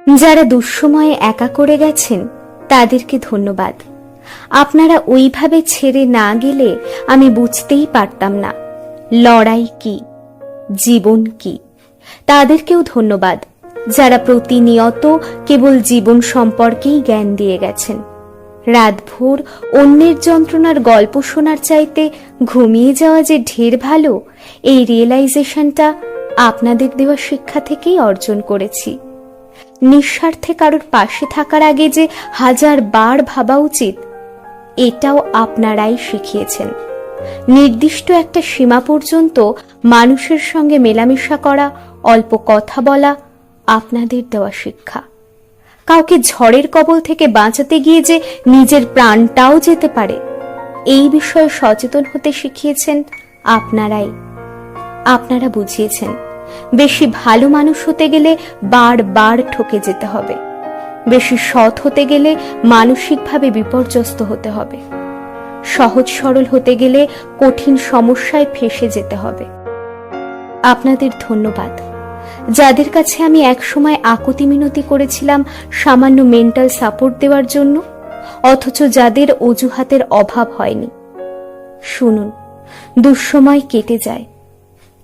যারা দুঃসময়ে একা করে গেছেন তাদেরকে ধন্যবাদ। আপনারা ওইভাবে ছেড়ে না গেলে আমি বুঝতেই পারতাম না লড়াই কি, জীবন কি। তাদেরকেও ধন্যবাদ যারা প্রতিনিয়ত কেবল জীবন সম্পর্কেই জ্ঞান দিয়ে গেছেন। রাতভর অন্যের যন্ত্রণার গল্প শোনার চাইতে ঘুমিয়ে যাওয়া যে ঢের ভালো, এই রিয়েলাইজেশনটা আপনাদের দেওয়া শিক্ষা থেকেই অর্জন করেছি। নিঃস্বার্থে কারোর পাশে থাকার আগে যে 1000 বার ভাবা উচিত, এটাও আপনারাই শিখিয়েছেন। নির্দিষ্ট একটা সীমা পর্যন্ত মানুষের সঙ্গে মেলামেশা করা, অল্প কথা বলা আপনাদের দেওয়া শিক্ষা। কাউকে ঝড়ের কবল থেকে বাঁচাতে গিয়ে যে নিজের প্রাণটাও যেতে পারে, এই বিষয়ে সচেতন হতে শিখিয়েছেন আপনারাই। আপনারা বুঝিয়েছেন বেশি ভালো মানুষ হতে গেলে বারবার ঠকে যেতে হবে, বেশি সৎ হতে গেলে মানসিকভাবে বিপর্যস্ত হতে হবে, সহজ সরল হতে গেলে কঠিন সমস্যায় ফেঁসে যেতে হবে। আপনাদের ধন্যবাদ যাদের কাছে আমি একসময় আকুতি মিনতি করেছিলাম সামান্য মেন্টাল সাপোর্ট দেওয়ার জন্য, অথচ যাদের অজুহাতের অভাব হয়নি। শুনুন, দুঃসময় কেটে যায়,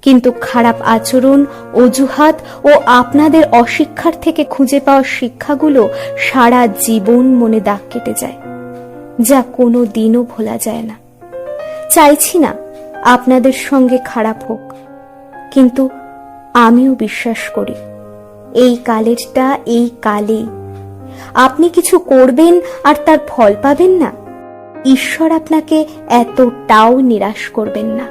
কিন্তু খারাপ আচরণ, অজুহাত ও আপনাদের অশিক্ষার থেকে খুঁজে পাওয়া শিক্ষাগুলো সারা জীবন মনে দাগ কেটে যায়, যা কোনো দিনও ভোলা যায় না। চাইছি না আপনাদের সঙ্গে খারাপ হোক, কিন্তু আমিও বিশ্বাস করি এই কালেরটা এই কালেই। আপনি কিছু করবেন আর তার ফল পাবেন না, ঈশ্বর আপনাকে এতটাও নিরাশ করবেন না।